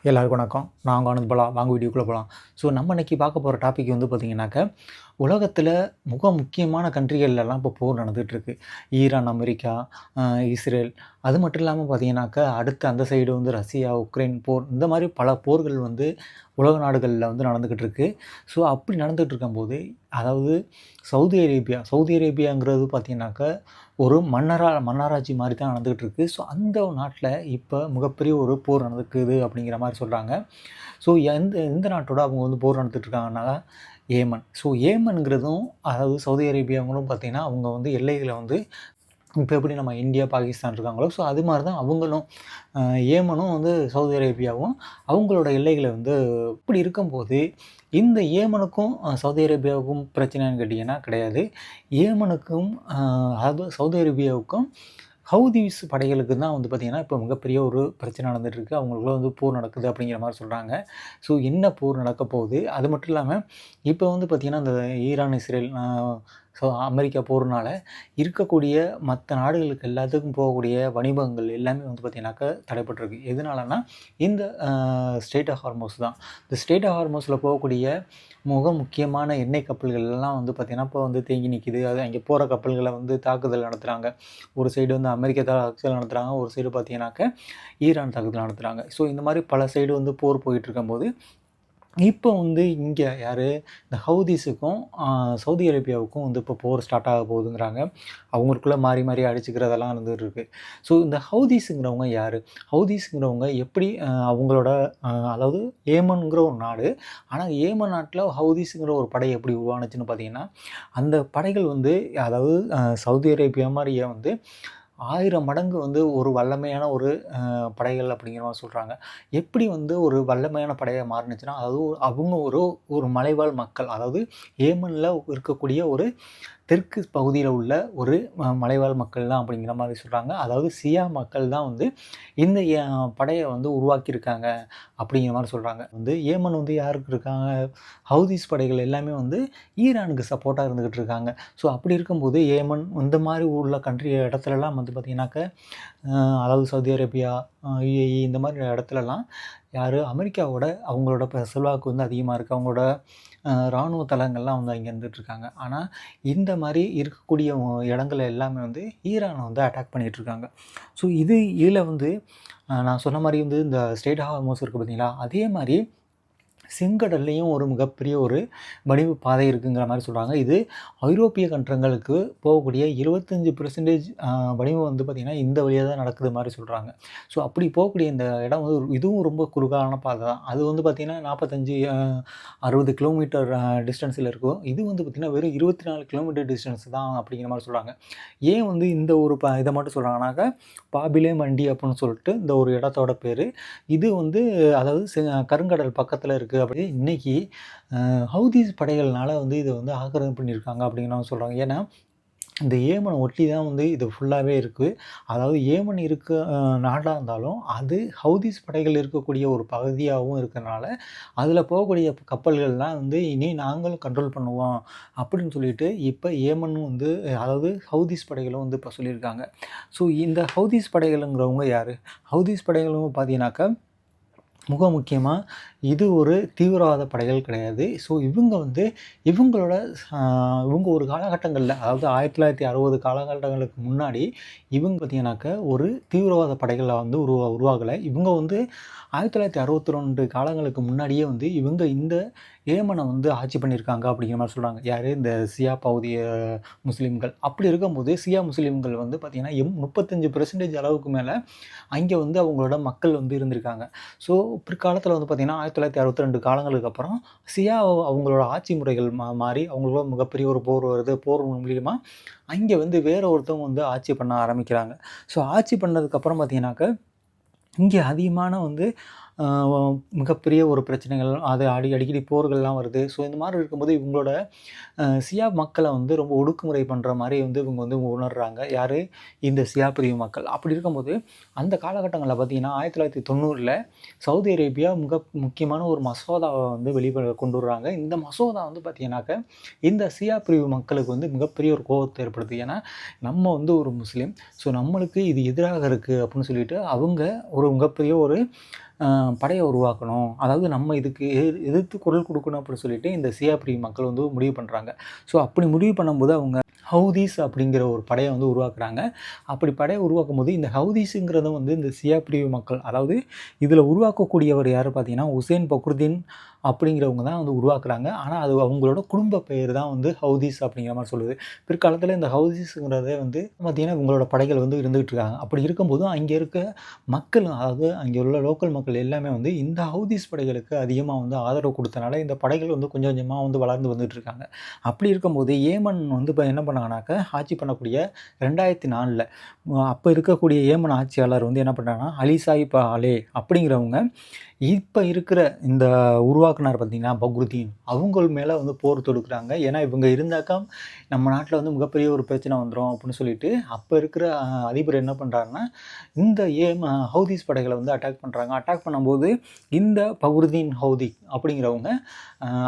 எல்லாருக்கும் வணக்கம். நான் ஆனந்த் பாலா. வாங்க வீடியோக்குள்ளே போகலாம். ஸோ நம்ம இன்னைக்கு பார்க்க போகிற டாபிக் வந்து பார்த்திங்கனாக்கா, உலகத்தில் முக்கியமான கண்ட்ரிகள்லாம் இப்போ போர் நடந்துகிட்ருக்கு. Iran, America, Israel. அது மட்டும் இல்லாமல் பார்த்திங்கனாக்கா, அடுத்து அந்த சைடு வந்து ரஷ்யா, உக்ரைன் போர், இந்த மாதிரி பல போர்கள் வந்து உலக நாடுகளில் வந்து நடந்துக்கிட்டு இருக்கு. ஸோ அப்படி நடந்துகிட்டு இருக்கும்போது, அதாவது சவுதி அரேபியாங்கிறது பார்த்திங்கனாக்கா, ஒரு மன்னராட்சி மாதிரி தான் நடந்துகிட்டு இருக்கு. ஸோ அந்த நாட்டில் இப்போ மிகப்பெரிய ஒரு போர் நடக்குது அப்படிங்கிற மாதிரி சொல்கிறாங்க. ஸோ எந்த நாட்டோட அவங்க வந்து போர் நடத்திட்டு இருக்காங்கன்னா ஏமன். ஸோ ஏமன்ங்கிறதும், அதாவது சவுதி அரேபியாவங்களும் பார்த்திங்கன்னா, அவங்க வந்து எல்லைகளை வந்து இப்போ எப்படி நம்ம இந்தியா, பாகிஸ்தான் இருக்காங்களோ, ஸோ அது மாதிரி தான் அவங்களும் ஏமனும் வந்து சவுதி அரேபியாவும் அவங்களோட எல்லைகளை வந்து இப்படி இருக்கும்போது, இந்த ஏமனுக்கும் சவுதி அரேபியாவுக்கும் பிரச்சனைன்னு கேட்டிங்கன்னா கிடையாது. ஏமனுக்கும் அதாவது சவுதி அரேபியாவுக்கும் ஹவுதீஸ் படைகளுக்கு தான் வந்து பார்த்திங்கன்னா, இப்போ மிகப்பெரிய ஒரு பிரச்சனை நடந்துகிட்ருக்கு. அவங்களுக்குள்ள வந்து போர் நடக்குது அப்படிங்கிற மாதிரி சொல்கிறாங்க. ஸோ என்ன போர் நடக்க போகுது? அது மட்டும் இல்லாமல் இப்போ வந்து பார்த்திங்கன்னா, இந்த ஈரான், இஸ்ரேல், ஸோ அமெரிக்கா போர்னால இருக்கக்கூடிய மற்ற நாடுகளுக்கு எல்லாத்துக்கும் போகக்கூடிய வணிகங்கள் எல்லாமே வந்து பார்த்திங்கனாக்கா தடைப்பட்டிருக்கு. எதனாலனா இந்த ஸ்ட்ரெய்ட் ஆஃப் ஹார்மோஸ் தான். இந்த ஸ்ட்ரெய்ட் ஆஃப் ஹார்மோஸில் போகக்கூடிய முக்கியமான எண்ணெய் கப்பல்கள் எல்லாம் வந்து பார்த்திங்கன்னா, இப்போ வந்து தேங்கி நிற்கிது. அது அங்கே போகிற கப்பல்களை வந்து தாக்குதல் நடத்துகிறாங்க. ஒரு சைடு வந்து அமெரிக்கா தாக்குதல் நடத்துகிறாங்க, ஒரு சைடு பார்த்திங்கனாக்கா ஈரான் தாக்குதல் நடத்துகிறாங்க. ஸோ இந்த மாதிரி பல சைடு வந்து போர் போயிட்டு இருக்கும்போது, இப்போ வந்து இங்கே இந்த ஹவுதீஸுக்கும் சவுதி அரேபியாவுக்கும் வந்து இப்போ போர் ஸ்டார்ட் ஆக போகுதுங்கிறாங்க. அவங்களுக்குள்ளே மாறி மாறி அடிச்சுக்கிறதெல்லாம் இருந்துகிட்ருக்கு. ஸோ இந்த ஹவுதீஸுங்கிறவங்க யார்? ஹவுதீஸுங்கிறவங்க எப்படி அவங்களோட அதாவது ஏமன்ங்கிற ஒரு நாடு. ஆனால் ஏமன் நாட்டில் ஹவுதீஸுங்கிற ஒரு படை எப்படி உருவானுச்சுன்னு பார்த்தீங்கன்னா, அந்த படைகள் வந்து அதாவது சவுதி அரேபியா மாதிரியே வந்து 1000 மடங்கு வந்து ஒரு வல்லமையான ஒரு படைகள் அப்படிங்கிற மாதிரி சொல்கிறாங்க. எப்படி வந்து ஒரு வல்லமையான படையாக மாறுனுச்சுன்னா, அதாவது அவங்க ஒரு மலைவாழ் மக்கள், அதாவது ஏமனில் இருக்கக்கூடிய ஒரு தெற்கு பகுதியில் உள்ள ஒரு மலைவாழ் மக்கள் தான் அப்படிங்கிற மாதிரி சொல்கிறாங்க. அதாவது சியா மக்கள் தான் வந்து இந்த படையை வந்து உருவாக்கியிருக்காங்க அப்படிங்கிற மாதிரி சொல்கிறாங்க. வந்து ஏமன் வந்து யாருக்கு இருக்காங்க? ஹவுதீஸ் படைகள் எல்லாமே வந்து ஈரானுக்கு சப்போர்ட்டாக இருந்துக்கிட்டு இருக்காங்க. ஸோ அப்படி இருக்கும்போது ஏமன் இந்த மாதிரி உள்ள இடத்துலலாம் வந்து பார்த்திங்கனாக்கா, அதாவது சவுதி அரேபியா, யுஏஇ இந்த மாதிரி இடத்துலலாம் அமெரிக்காவோட அவங்களோட செல்வாக்கு வந்து அதிகமாக இருக்குது. அவங்களோட இராணுவ தளங்கள்லாம் வந்து அங்கே இருந்துகிட்ருக்காங்க. ஆனால் இந்த மாதிரி இருக்கக்கூடிய இடங்கள் எல்லாமே வந்து ஈரானை வந்து அட்டாக் பண்ணிகிட்ருக்காங்க. ஸோ இதில் வந்து நான் சொன்ன மாதிரி வந்து இந்த ஸ்ட்ரெய்ட் ஆஃப் ஹார்மோஸ் இருக்குது பார்த்தீங்களா, அதே மாதிரி செங்கடல்லையும் ஒரு மிகப்பெரிய ஒரு வணிக பாதை இருக்குங்கிற மாதிரி சொல்கிறாங்க. இது ஐரோப்பிய கண்டங்களுக்கு போகக்கூடிய 25% வணிகம் வந்து பார்த்திங்கன்னா இந்த வழியாக தான் நடக்குது மாதிரி சொல்கிறாங்க. ஸோ அப்படி போகக்கூடிய இந்த இடம் வந்து இதுவும் ரொம்ப குறுகலான பாதை தான். அது வந்து பார்த்திங்கன்னா 45 60 கிலோமீட்டர் டிஸ்டன்ஸில் இருக்கும். இது வந்து பார்த்திங்கன்னா வெறும் 24 கிலோமீட்டர் டிஸ்டன்ஸ் தான் அப்படிங்கிற மாதிரி சொல்கிறாங்க. ஏன் வந்து இந்த ஒரு இதை மட்டும் சொல்கிறாங்கனாக்கா, பாபிலே மண்டி அப்படின்னு சொல்லிட்டு இந்த ஒரு இடத்தோட பேர். இது வந்து அதாவது கருங்கடல் பக்கத்தில் இருக்குது. அப்படி இன்னைக்கு ஹவுதீஸ் படைகள்னால வந்து இதை வந்து ஆக்கிரமிப்பு பண்ணியிருக்காங்க அப்படின்னு சொல்கிறாங்க. ஏன்னா இந்த ஏமனை ஒட்டி தான் வந்து இது ஃபுல்லாகவே இருக்குது. அதாவது ஏமன் நாடாக இருந்தாலும் அது ஹவுதீஸ் படைகள் இருக்கக்கூடிய ஒரு பகுதியாகவும் இருக்கிறனால அதில் போகக்கூடிய கப்பல்கள்லாம் வந்து இனி நாங்களும் கண்ட்ரோல் பண்ணுவோம் அப்படின்னு சொல்லிட்டு இப்போ ஏமனும் வந்து அதாவது ஹவுதீஸ் படைகளும் வந்து இப்போ சொல்லியிருக்காங்க. ஸோ இந்த ஹவுதீஸ் படைகளுங்கிறவங்க யார்? ஹவுதீஸ் படைகளும் பார்த்தீங்கன்னாக்கா முக்கியமாக இது ஒரு தீவிரவாத படைகள் கிடையாது. ஸோ இவங்க வந்து இவங்க ஒரு காலகட்டங்களில், அதாவது 1960 காலகட்டங்களுக்கு முன்னாடி இவங்க பார்த்திங்கனாக்கா ஒரு தீவிரவாத படைகளை வந்து உருவாகலை. இவங்க வந்து 1962 காலங்களுக்கு முன்னாடியே வந்து இவங்க இந்த ஏமனை வந்து ஆட்சி பண்ணியிருக்காங்க அப்படிங்கிற மாதிரி சொல்கிறாங்க. யார்? இந்த சியா பகுதிய முஸ்லீம்கள். அப்படி இருக்கும்போது சியா முஸ்லீம்கள் வந்து பார்த்திங்கன்னா 35% அளவுக்கு மேலே அங்கே வந்து அவங்களோட மக்கள் வந்து இருந்திருக்காங்க. ஸோ பிற்காலத்தில் வந்து பார்த்திங்கன்னா 1962 காலங்களுக்கு அப்புறம் சியா அவங்களோட ஆட்சி முறைகள் மாறி அவங்களோட மிகப்பெரிய ஒரு போர் வருது. போர் மூலியமாக அங்கே வந்து வேற ஒருத்தவங்க வந்து ஆட்சி பண்ண ஆரம்பிக்கிறாங்க. ஸோ ஆட்சி பண்ணதுக்கப்புறம் பார்த்திங்கனாக்கா, இங்கே அதிகமான வந்து மிகப்பெரிய ஒரு பிரச்சனைகள், அது அடிக்கடி போர்கள்லாம் வருது. ஸோ இந்த மாதிரி இருக்கும்போது இவங்களோட சியா மக்களை வந்து ரொம்ப ஒடுக்குமுறை பண்ணுற மாதிரி வந்து இவங்க வந்து உணர்கிறாங்க. யார்? இந்த சியா பிரிவு மக்கள். அப்படி இருக்கும்போது அந்த காலகட்டங்களில் பார்த்திங்கன்னா 1990 சவுதி அரேபியா முக்கியமான ஒரு மசோதாவை வந்து கொண்டு வர்றாங்க. இந்த மசோதா வந்து பார்த்திங்கனாக்கா இந்த சியா பிரிவு மக்களுக்கு வந்து மிகப்பெரிய ஒரு கோபத்தை ஏற்படுது. ஏன்னா நம்ம வந்து ஒரு முஸ்லீம், ஸோ நம்மளுக்கு இது எதிராக இருக்குது அப்படின்னு சொல்லிட்டு அவங்க ஒரு மிகப்பெரிய ஒரு படைய உருவாக்கணும். அதாவது நம்ம இதுக்கு எதிர்த்து குரல் கொடுக்கணும் அப்படின்னு சொல்லிட்டு இந்த சியா பிரிவு மக்கள் வந்து முடிவு பண்ணுறாங்க. ஸோ அப்படி முடிவு பண்ணும்போது அவங்க ஹவுதீஸ் அப்படிங்கிற ஒரு படையை வந்து உருவாக்குறாங்க. அப்படி படையை உருவாக்கும்போது இந்த ஹவுதீஸுங்கிறதும் வந்து இந்த சியா பிரிவு மக்கள், அதாவது இதில் உருவாக்கக்கூடியவர் யார் பார்த்தீங்கன்னா, உசேன் பக்ருதீன் அப்படிங்கிறவங்க தான் வந்து உருவாக்குறாங்க. ஆனால் அது அவங்களோட குடும்ப பெயர் தான் வந்து ஹவுதீஸ் அப்படிங்கிற மாதிரி சொல்லுது. பிற்காலத்தில் இந்த ஹவுதீஸுங்கிறதே வந்து பார்த்தீங்கன்னா இவங்களோட படைகள் வந்து இருந்துகிட்டு இருக்காங்க. அப்படி இருக்கும்போது அங்கே இருக்க மக்கள், அதாவது அங்கே உள்ள லோக்கல் மக்கள் எல்லாமே வந்து இந்த ஹவுதீஸ் படைகளுக்கு அதிகமாக வந்து ஆதரவு கொடுத்தனால இந்த படைகள் வந்து கொஞ்சம் கொஞ்சமாக வந்து வளர்ந்து வந்துட்டு இருக்காங்க. அப்படி இருக்கும்போது ஏமன் வந்து இப்போ என்ன பண்ணாங்கனாக்கா, ஆட்சி பண்ணக்கூடிய 2004ல் அப்போ இருக்கக்கூடிய ஏமன் ஆட்சியாளர் வந்து என்ன பண்ணாங்கன்னா, அலி சாயிப் அலே அப்படிங்கிறவங்க இப்போ இருக்கிற இந்த உருவாக்குனார் பார்த்தீங்கன்னா பக்ருதீன், அவங்க மேலே வந்து போர் தொடுக்குறாங்க. ஏன்னா இவங்க இருந்தாக்கா நம்ம நாட்டில் வந்து மிகப்பெரிய ஒரு பிரச்சனை வந்துடும் அப்படின்னு சொல்லிட்டு அப்போ இருக்கிற அதிபர் என்ன பண்ணுறாருன்னா, இந்த ஹவுதீஸ் படைகளை வந்து அட்டாக் பண்ணுறாங்க. அட்டாக் பண்ணும்போது இந்த பக்ருதீன் ஹவுதி அப்படிங்கிறவங்க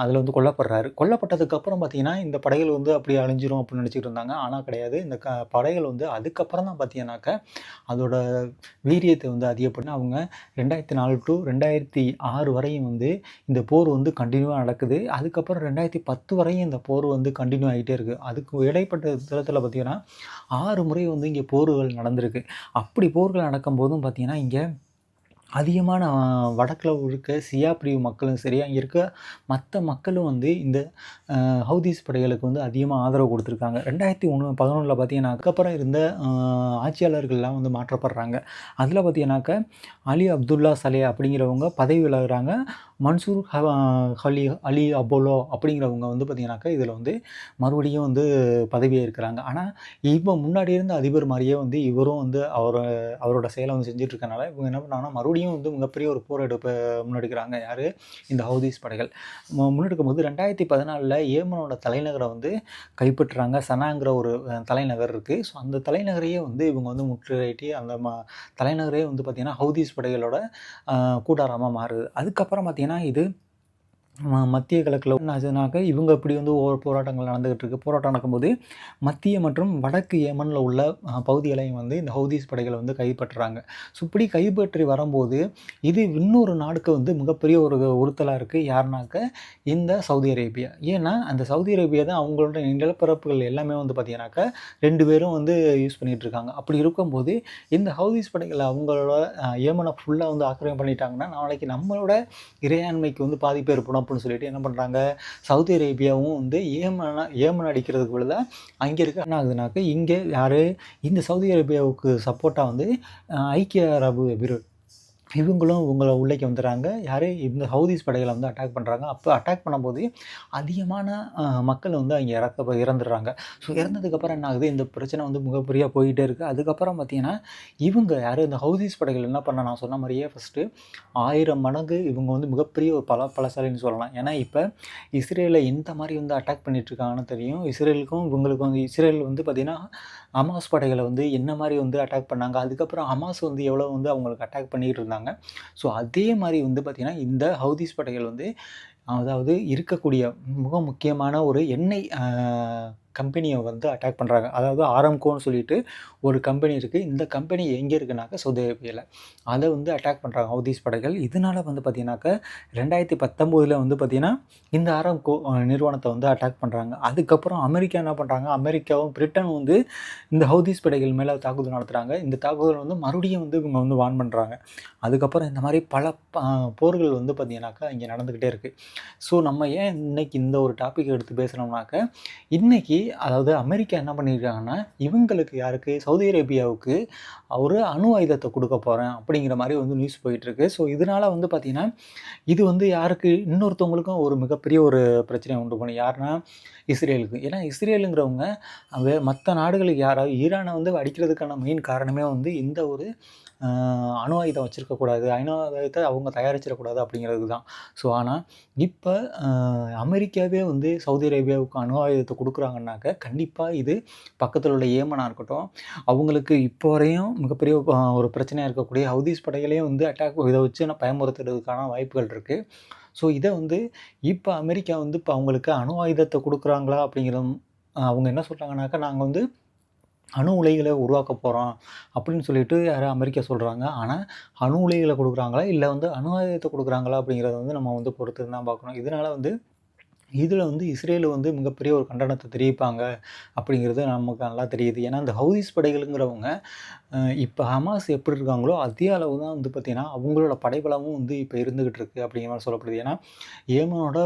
அதில் வந்து கொல்லப்படுறாரு. கொல்லப்பட்டதுக்கப்புறம் பார்த்தீங்கன்னா இந்த படைகள் வந்து அப்படி அழிஞ்சிரும் அப்படின்னு நினச்சிட்டு இருந்தாங்க. ஆனால் கிடையாது. இந்த படைகள் வந்து அதுக்கப்புறம் தான் பார்த்தீங்கன்னாக்கா அதோட வீரியத்தை வந்து அதிகப்பட்டு அவங்க 2004 டு 2006 வரையும் வந்து இந்த போர் வந்து கண்டினியூவாக நடக்குது. அதுக்கப்புறம் 2010 வரையும் இந்த போர் வந்து கண்டினியூ ஆகிட்டே இருக்குது. அதுக்கு இடைப்பட்ட தளத்தில் பார்த்திங்கன்னா 6 முறை வந்து இங்கே போர்கள் நடந்திருக்கு. அப்படி போர்கள் நடக்கும்போதும் பார்த்திங்கன்னா இங்கே அதிகமான வடக்கில் இருக்க சியா பிரிவு மக்களும் சரி, அங்கே இருக்க மற்ற மக்களும் வந்து இந்த ஹவுதீஸ் படைகளுக்கு வந்து அதிகமாக ஆதரவு கொடுத்துருக்காங்க. 2011 பார்த்தீங்கன்னா அதுக்கப்புறம் இருந்த ஆட்சியாளர்கள்லாம் வந்து மாற்றப்படுறாங்க. அதில் பார்த்தீங்கன்னாக்கா அலி அப்துல்லா சலே அப்படிங்கிறவங்க பதவி விலகுறாங்க. மன்சூர் அலி அப்போலோ அப்படிங்கிறவங்க வந்து பார்த்திங்கனாக்கா இதில் வந்து மறுபடியும் வந்து பதவியாக இருக்கிறாங்க. ஆனால் இப்போ முன்னாடி இருந்த அதிபர் மாதிரியே வந்து இவரும் வந்து அவரோட செயலை வந்து செஞ்சிட்ருக்கனால இவங்க என்ன பண்ணாங்கன்னா மறுபடியும் வந்து மிகப்பெரிய ஒரு போரெடுப்பை முன்னெடுக்கிறாங்க. யார்? இந்த ஹவுதீஸ் படைகள் முன்னெடுக்கும் போது 2014 ஏமனோட தலைநகரை வந்து கைப்பற்றுறாங்க. சனாங்கிற ஒரு தலைநகர் இருக்குது. ஸோ அந்த தலைநகரையே வந்து இவங்க வந்து முற்றுகையிட்டு அந்த தலைநகரே வந்து பார்த்திங்கன்னா ஹவுதீஸ் படைகளோட கூடாரமாக மாறுது. அதுக்கப்புறம் பார்த்திங்கன்னா இது மத்திய கிழக்கில் என்ன ஆச்சுனாக்கா இவங்க இப்படி வந்து ஒவ்வொரு போராட்டங்கள் நடந்துகிட்டு இருக்கு. போராட்டம் நடக்கும்போது மத்திய மற்றும் வடக்கு ஏமனில் உள்ள பகுதிகளையும் வந்து இந்த ஹவுதீஸ் படைகளை வந்து கைப்பற்றுறாங்க. ஸோ இப்படி கைப்பற்றி வரும்போது இது இன்னொரு நாடுக்கு வந்து மிகப்பெரிய ஒரு உறுத்தலாக இருக்குது. யாருனாக்க இந்த சவுதி அரேபியா. ஏன்னா அந்த சவுதி அரேபியா தான் அவங்களோட நிலப்பரப்புகள் எல்லாமே வந்து பார்த்தீங்கன்னாக்கா 2 பேரும் வந்து யூஸ் பண்ணிகிட்டு இருக்காங்க. அப்படி இருக்கும்போது இந்த ஹவுதீஸ் படைகள் அவங்களோட ஏமனை ஃபுல்லாக வந்து ஆக்கிரமிப்பு பண்ணிட்டாங்கன்னா நாளைக்கு நம்மளோட இறையாண்மைக்கு வந்து பாதிப்பு ஏற்படும் அப்படின்னு சொல்லிட்டு என்ன பண்ணுறாங்க, சவுதி அரேபியாவும் வந்து ஏமன் அடிக்கிறதுக்கு பதிலாக அங்கே இருக்க என்ன ஆகுதுனாக்க இங்கே யார் இந்த சவுதி அரேபியாவுக்கு சப்போர்ட்டாக வந்து ஐக்கிய அரபு எமிரேட் இவங்களும் இவங்கள உள்ளேக்கு வந்துடுறாங்க. யார்? இந்த ஹவுதீஸ் படைகளை வந்து அட்டாக் பண்ணுறாங்க. அப்போ அட்டாக் பண்ணும்போது அதிகமான மக்கள் வந்து அங்கே இறந்துடுறாங்க. ஸோ இறந்ததுக்கப்புறம் என்ன ஆகுது, இந்த பிரச்சனை வந்து மிகப்பெரிய போயிட்டே இருக்குது. அதுக்கப்புறம் பார்த்திங்கன்னா இவங்க யார்? இந்த ஹவுதீஸ் படைகள் என்ன பண்ண நான் சொன்ன மாதிரியே ஃபஸ்ட்டு 1000 மடங்கு இவங்க வந்து மிகப்பெரிய ஒரு பலசாலின்னு சொல்லலாம். ஏன்னா இப்போ இஸ்ரேலை எந்த மாதிரி வந்து அட்டாக் பண்ணிகிட்ருக்காங்கன்னு தெரியும். இஸ்ரேலுக்கும் இவங்களுக்கும் வந்து இஸ்ரேல் வந்து பார்த்திங்கன்னா ஹமாஸ் படைகளை வந்து என்ன மாதிரி வந்து அட்டாக் பண்ணாங்க. அதுக்கப்புறம் ஹமாஸ் வந்து எவ்வளோ வந்து அவங்களுக்கு அட்டாக் பண்ணிகிட்டு இருந்தாங்க. ஸோ அதே மாதிரி வந்து பார்த்திங்கன்னா இந்த ஹவுதீஸ் படைகள் வந்து அதாவது இருக்கக்கூடிய மிக முக்கியமான ஒரு எண்ணெய் கம்பெனியை வந்து அட்டாக் பண்ணுறாங்க. அதாவது ஆரம்கோன்னு சொல்லிட்டு ஒரு கம்பெனி இருக்குது. இந்த கம்பெனி எங்கே இருக்குனாக்கா சவுதி அரேபியாவில். அதை வந்து அட்டாக் பண்ணுறாங்க ஹவுதீஸ் படைகள். இதனால் வந்து பார்த்திங்கனாக்கா 2019 வந்து பார்த்திங்கன்னா இந்த ஆரம்கோ நிறுவனத்தை வந்து அட்டாக் பண்ணுறாங்க. அதுக்கப்புறம் அமெரிக்கா என்ன பண்ணுறாங்க, அமெரிக்காவும் பிரிட்டனும் வந்து இந்த ஹவுதீஸ் படைகள் மேலே தாக்குதல் நடத்துகிறாங்க. இந்த தாக்குதல் வந்து மறுபடியும் வந்து இவங்க வந்து வான் பண்ணுறாங்க. அதுக்கப்புறம் இந்த மாதிரி பல போர்கள் வந்து பார்த்திங்கனாக்கா இங்கே நடந்துக்கிட்டே இருக்குது. ஸோ நம்ம ஏன் இன்றைக்கி இந்த ஒரு டாபிக் எடுத்து பேசுகிறோம்னாக்க இன்றைக்கி அதாவது அமெரிக்கா என்ன பண்ணியிருக்காங்கன்னா இவங்களுக்கு யாருக்கு, சவுதி அரேபியாவுக்கு ஒரு அணு ஆயுதத்தை கொடுக்க போகிறேன் அப்படிங்கிற மாதிரி வந்து நியூஸ் போயிட்டுருக்கு. ஸோ இதனால் வந்து பார்த்திங்கன்னா இது வந்து யாருக்கு, இன்னொருத்தவங்களுக்கும் ஒரு மிகப்பெரிய ஒரு பிரச்சனையை உண்டு பண்ணும். யாருன்னா இஸ்ரேலுக்கு. ஏன்னா இஸ்ரேலுங்கிறவங்க மற்ற நாடுகளுக்கு யாராவது ஈரானை வந்து அடிக்கிறதுக்கான மெயின் காரணமே வந்து இந்த ஒரு அணு ஆயுதம் வச்சுருக்கக்கூடாது, அணு ஆயுதத்தை அவங்க தயாரிச்சிடக்கூடாது அப்படிங்கிறது தான். ஸோ ஆனால் இப்போ அமெரிக்காவே வந்து சவுதி அரேபியாவுக்கு அணு ஆயுதத்தை கொடுக்குறாங்கன்னாக்க கண்டிப்பாக இது பக்கத்தில் உள்ள ஏமனாக இருக்கட்டும், அவங்களுக்கு இப்போ வரையும் மிகப்பெரிய ஒரு பிரச்சனையாக இருக்கக்கூடிய ஹவுதீஸ் படைகளையும் வந்து இதை வச்சு பயமுறுத்துறதுக்கான வாய்ப்புகள் இருக்குது. ஸோ இதை வந்து இப்போ அமெரிக்கா வந்து இப்போ அவங்களுக்கு அணு ஆயுதத்தை கொடுக்குறாங்களா அப்படிங்கிற அவங்க என்ன சொல்கிறாங்கனாக்கா, நாங்கள் வந்து அணு உலைகளை உருவாக்க போகிறோம் அப்படின்னு சொல்லிட்டு யாரோ அமெரிக்கா சொல்கிறாங்க. ஆனால் அணு உலைகளை கொடுக்குறாங்களா இல்லை வந்து அணு ஆயுதத்தை கொடுக்குறாங்களா அப்படிங்கிறத வந்து நம்ம வந்து பொறுத்து தான் பார்க்கணும். இதனால் வந்து இதில் வந்து இஸ்ரேல் வந்து மிகப்பெரிய ஒரு கண்டனத்தை தெரிவிப்பாங்க அப்படிங்கிறது நமக்கு நல்லா தெரியுது. ஏன்னா இந்த ஹவுதிஸ் படைகளுங்கிறவங்க இப்போ ஹமாஸ் எப்படி இருக்காங்களோ அதே அளவு தான் வந்து பார்த்திங்கன்னா அவங்களோட படைபலமும் வந்து இப்போ இருந்துக்கிட்டு இருக்குது அப்படிங்கிற மாதிரி சொல்லப்படுது. ஏன்னா ஏமனோட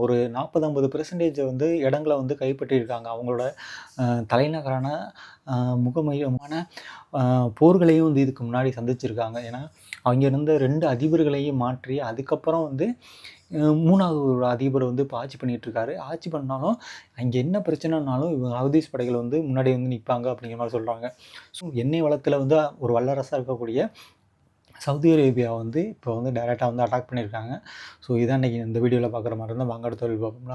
ஒரு 40-50% வந்து இடங்களை வந்து கைப்பற்றியிருக்காங்க. அவங்களோட தலைநகரான முகமையமான போர்களையும் வந்து இதுக்கு முன்னாடி சந்திச்சிருக்காங்க. ஏன்னா அவங்க இருந்த 2 அதிபர்களையும் மாற்றி அதுக்கப்புறம் வந்து 3வது ஒரு அதிபர் வந்து இப்போ ஆட்சி பண்ணிகிட்ருக்காரு. ஆட்சி பண்ணாலும் அங்கே என்ன பிரச்சனைனாலும் இவங்க ஹவுதீஸ் படைகள் வந்து முன்னாடி வந்து நிற்பாங்க அப்படிங்கிற மாதிரி சொல்கிறாங்க. ஸோ எண்ணெய் வளத்தில் வந்து ஒரு வல்லரசாக இருக்கக்கூடிய சவுதி அரேபியா வந்து இப்போ வந்து டைரெக்டாக வந்து அட்டாக் பண்ணியிருக்காங்க. ஸோ இதான் இன்றைக்கி இந்த வீடியோவில் பார்க்குற மாதிரி இருந்தால் வாங்க அடுத்த வீடியோவில் பார்ப்போம்னா.